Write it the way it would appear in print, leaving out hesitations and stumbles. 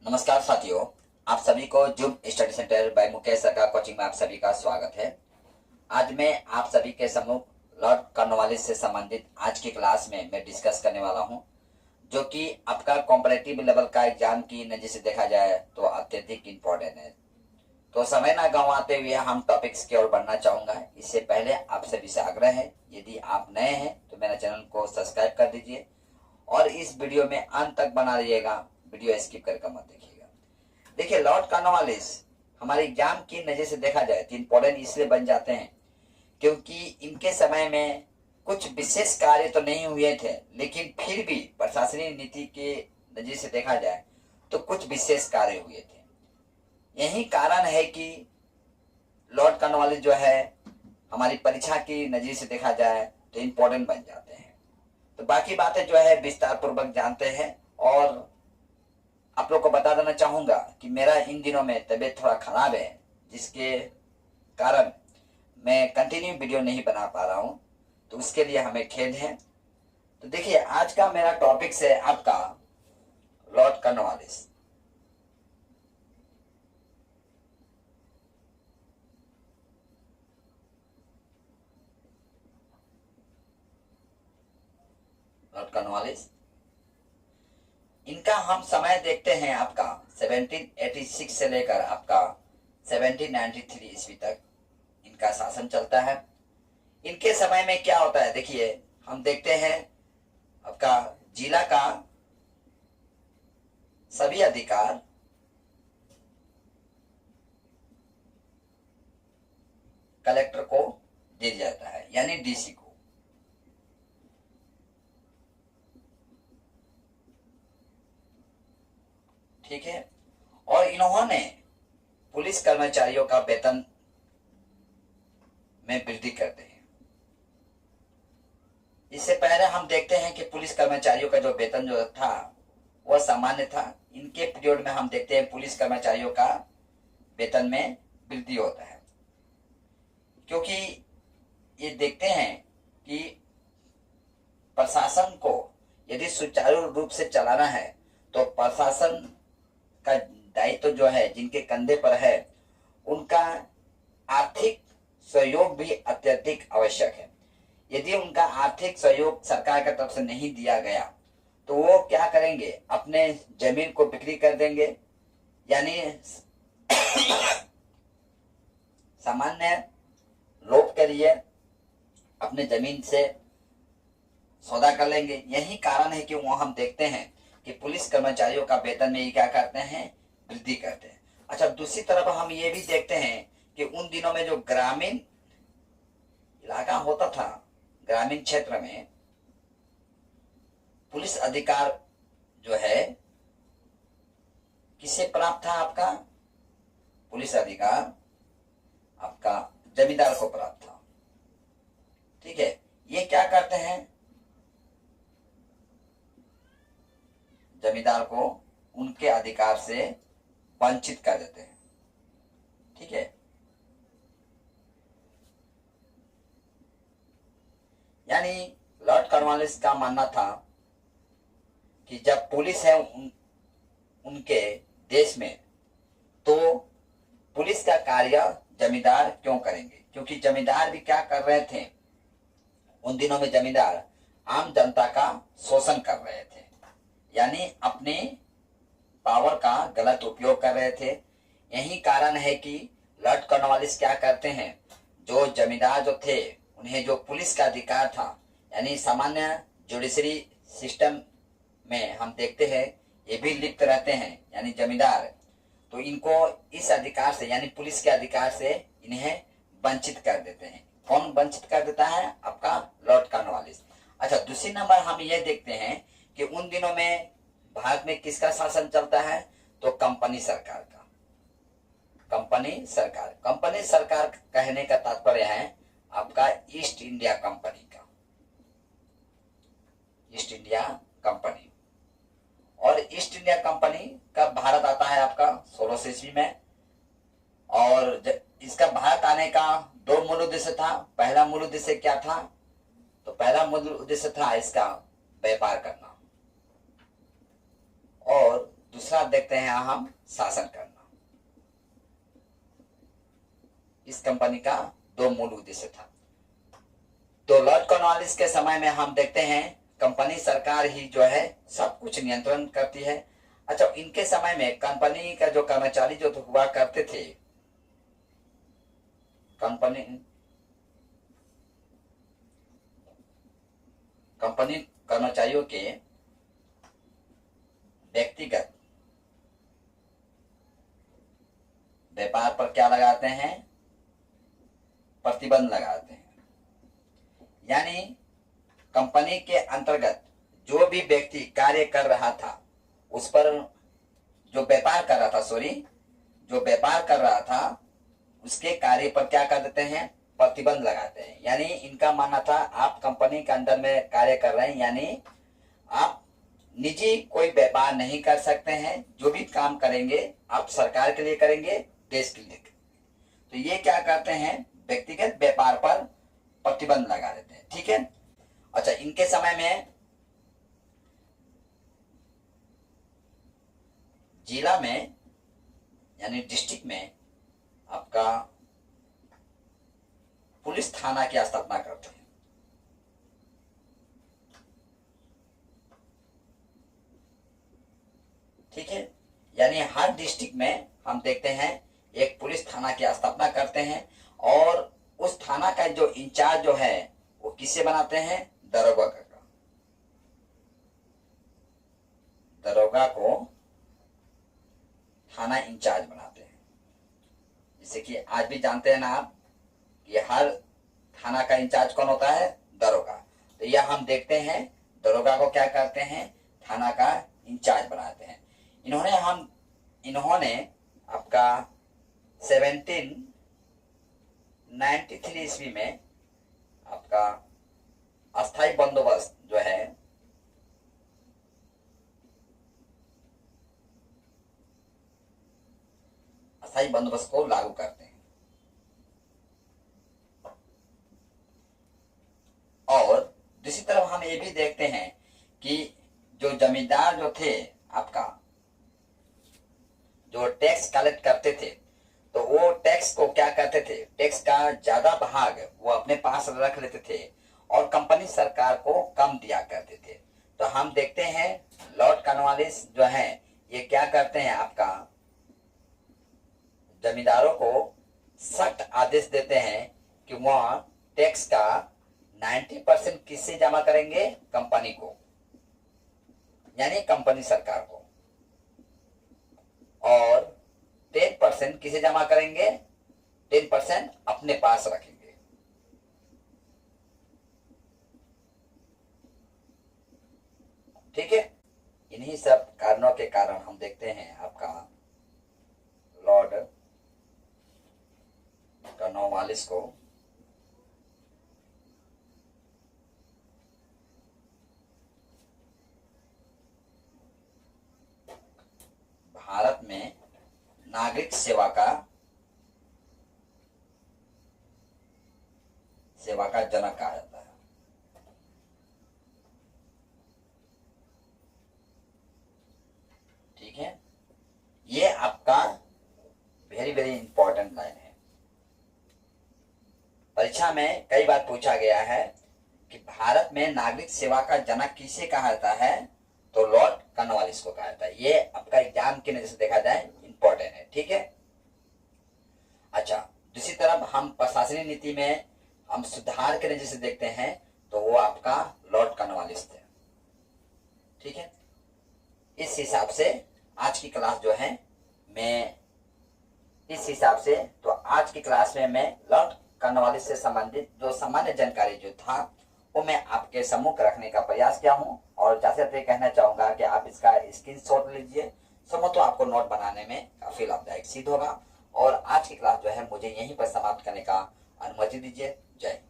नमस्कार साथियों, आप सभी को Zoom study centre by Mukesh sir का कोचिंग में आप सभी का स्वागत है। आज मैं आप सभी के सम्मुख लॉर्ड कॉर्नवालिस से संबंधित आज की क्लास में मैं डिस्कस करने वाला हूं, जो कि आपका कॉम्परेटिव लेवल का एग्जाम की नजर से देखा जाए तो अत्यधिक इम्पोर्टेंट है। तो समय ना गंवाते हुए हम टॉपिक्स की ओर बढ़ना चाहूंगा। इससे पहले आप सभी से आग्रह है, यदि आप नए हैं तो मेरा चैनल को सब्सक्राइब कर दीजिए और इस वीडियो में अंत तक बना रहिएगा, वीडियो स्किप करके मत देखिएगा। देखिए, लॉर्ड कॉर्नवालिस हमारे एग्जाम की नजर से देखा जाए तो इम्पोर्टेंट इसलिए बन जाते हैं क्योंकि इनके समय में कुछ विशेष कार्य तो नहीं हुए थे, लेकिन फिर भी प्रशासनिक नीति के नजर से देखा जाए तो कुछ विशेष कार्य हुए थे। यही कारण है कि लॉर्ड कॉर्नवालिस जो है हमारी परीक्षा की नजर से देखा जाए तो इम्पोर्टेंट बन जाते हैं। तो बाकी बातें जो है विस्तार पूर्वक जानते हैं और आप लोग को बता देना चाहूंगा कि मेरा इन दिनों में तबीयत थोड़ा खराब है, जिसके कारण मैं कंटिन्यू वीडियो नहीं बना पा रहा हूं, तो उसके लिए हमें खेद है। तो देखिए, आज का मेरा टॉपिक है आपका लॉर्ड कॉर्नवालिस। लॉर्ड कॉर्नवालिस, इनका हम समय देखते हैं आपका 1786 से लेकर आपका 1793 ईस्वी तक इनका शासन चलता है। इनके समय में क्या होता है, देखिए हम देखते हैं आपका जिला का सभी अधिकार कलेक्टर को दे दिया जाता है, यानी डीसी को। ठीक है, और इन्होंने पुलिस कर्मचारियों का वेतन में वृद्धि करते हैं। इससे पहले हम देखते हैं कि पुलिस कर्मचारियों का जो वेतन जो था वह सामान्य था। इनके पीरियड में हम देखते हैं पुलिस कर्मचारियों का वेतन में वृद्धि होता है, क्योंकि ये देखते हैं कि प्रशासन को यदि सुचारू रूप से चलाना है तो प्रशासन का दायित्व जो है जिनके कंधे पर है, उनका आर्थिक सहयोग भी अत्यधिक आवश्यक है। यदि उनका आर्थिक सहयोग सरकार की तरफ से नहीं दिया गया तो वो क्या करेंगे, अपने जमीन को बिक्री कर देंगे, यानी सामान्य लोग के लिए अपने जमीन से सौदा कर लेंगे। यही कारण है कि वो हम देखते हैं कि पुलिस कर्मचारियों का वेतन में ये क्या करते हैं, वृद्धि करते हैं। अच्छा, दूसरी तरफ हम ये भी देखते हैं कि उन दिनों में जो ग्रामीण इलाका होता था, ग्रामीण क्षेत्र में पुलिस अधिकार जो है किसे प्राप्त था, आपका पुलिस अधिकार आपका जमींदार को प्राप्त था। ठीक है, ये क्या करते हैं, जमींदार को उनके अधिकार से वंचित कर देते हैं। ठीक है, यानी लॉर्ड कॉर्नवालिस का मानना था कि जब पुलिस है उनके देश में, तो पुलिस का कार्य जमींदार क्यों करेंगे, क्योंकि जमींदार भी क्या कर रहे थे, उन दिनों में जमींदार आम जनता का शोषण कर रहे थे, यानी अपने पावर का गलत उपयोग कर रहे थे। यही कारण है कि लॉर्ड कॉर्नवालिस क्या करते हैं, जो जमींदार जो थे उन्हें जो पुलिस का अधिकार था, यानी सामान्य जुडिशरी सिस्टम में हम देखते हैं ये भी लिप्त रहते हैं, यानी जमींदार, तो इनको इस अधिकार से यानी पुलिस के अधिकार से इन्हें वंचित कर देते हैं। कौन वंचित कर देता है, आपका लॉर्ड कॉर्नवालिस। अच्छा, दूसरी नंबर हम ये देखते हैं कि उन दिनों में भारत में किसका शासन चलता है, तो कंपनी सरकार का। कंपनी सरकार कहने का तात्पर्य है आपका ईस्ट इंडिया कंपनी का, ईस्ट इंडिया कंपनी। और ईस्ट इंडिया कंपनी का भारत आता है आपका 1600 ईस्वी में, और इसका भारत आने का दो मूल उद्देश्य था। पहला मूल उद्देश्य क्या था, तो पहला मूल उद्देश्य था इसका व्यापार करना, और दूसरा देखते हैं हम शासन करना। इस कंपनी का दो मूल उद्देश्य था। तो लॉर्ड कॉर्नवालिस के समय में हम देखते हैं कंपनी सरकार ही जो है सब कुछ नियंत्रण करती है। अच्छा, इनके समय में कंपनी का जो कर्मचारी जो हुआ करते थे, कंपनी कर्मचारियों के व्यक्तिगत व्यापार पर क्या लगाते हैं? प्रतिबंध लगाते हैं। यानी कंपनी के अंतर्गत जो भी व्यक्ति कार्य कर रहा था, उस पर जो व्यापार कर रहा था उसके कार्य पर क्या कर देते हैं? प्रतिबंध लगाते हैं। यानी इनका मानना था आप कंपनी के अंदर में कार्य कर रहे हैं, यानी आप निजी कोई व्यापार नहीं कर सकते हैं। जो भी काम करेंगे आप सरकार के लिए करेंगे, देश के लिए। तो ये क्या करते हैं? व्यक्तिगत व्यापार पर प्रतिबंध लगा देते हैं। ठीक है। अच्छा, इनके समय में जिला में यानी डिस्ट्रिक्ट में आपका पुलिस थाना की स्थापना करते हैं। ठीक है। यानी हर डिस्ट्रिक्ट में हम देखते हैं एक पुलिस थाना की स्थापना करते हैं, और उस थाना का जो इंचार्ज जो है वो किससे बनाते हैं? दरोगा का। दरोगा को थाना इंचार्ज बनाते हैं। जैसे कि आज भी जानते हैं ना आप कि हर थाना का इंचार्ज कौन होता है? दरोगा। तो यह हम देखते हैं दरोगा को क्या करते हैं? थाना का इंचार्ज बनाते हैं। इन्होंने आपका 1793 ईस्वी में आपका अस्थाई बंदोबस्त जो है अस्थाई बंदोबस्त को लागू करते हैं। और दूसरी तरफ हम ये भी देखते हैं कि जो जमींदार जो थे आपका, जो टैक्स कलेक्ट करते थे, तो वो टैक्स को क्या करते थे? टैक्स का ज्यादा भाग वो अपने पास रख लेते थे और कंपनी सरकार को कम दिया करते थे। तो हम देखते हैं लॉर्ड कॉर्नवालिस जो है ये क्या करते हैं? आपका जमींदारों को सख्त आदेश देते हैं कि वह टैक्स का 90% किससे जमा करेंगे? कंपनी को, यानी कंपनी सरकार को। और 10% किसे जमा करेंगे? 10% अपने पास रखेंगे। ठीक है। इन्हीं सब कारणों के कारण हम देखते हैं आपका लॉर्ड कॉर्नवालिस को भारत में नागरिक सेवा का जनक कहा जाता है। ठीक है। ये आपका वेरी वेरी इंपॉर्टेंट लाइन है। परीक्षा में कई बार पूछा गया है कि भारत में नागरिक सेवा का जनक किसे कहा जाता है? तो लॉर्ड कॉर्नवालिस को कहा जाता है। ये आपका एग्जाम के नजर से देखा जाए इंपॉर्टेंट है। ठीक है। अच्छा, दूसरी तरफ हम प्रशासनिक नीति में हम सुधार के नजर से देखते हैं, तो वो आपका लॉर्ड कॉर्नवालिस थे। ठीक है। इस हिसाब से आज की क्लास जो है तो आज की क्लास में मैं लॉर्ड कॉर्नवालिस से संबंधित जो सामान्य जानकारी जो था वो मैं आपके सम्मुख रखने का प्रयास किया हूं, और जैसे कहना चाहूंगा कि आप इसका स्क्रीनशॉट लीजिए। तो आपको नोट बनाने में काफी लाभदायक सिद्ध होगा। और आज की क्लास जो है मुझे यहीं पर समाप्त करने का अनुमति दीजिए। जय हिंद।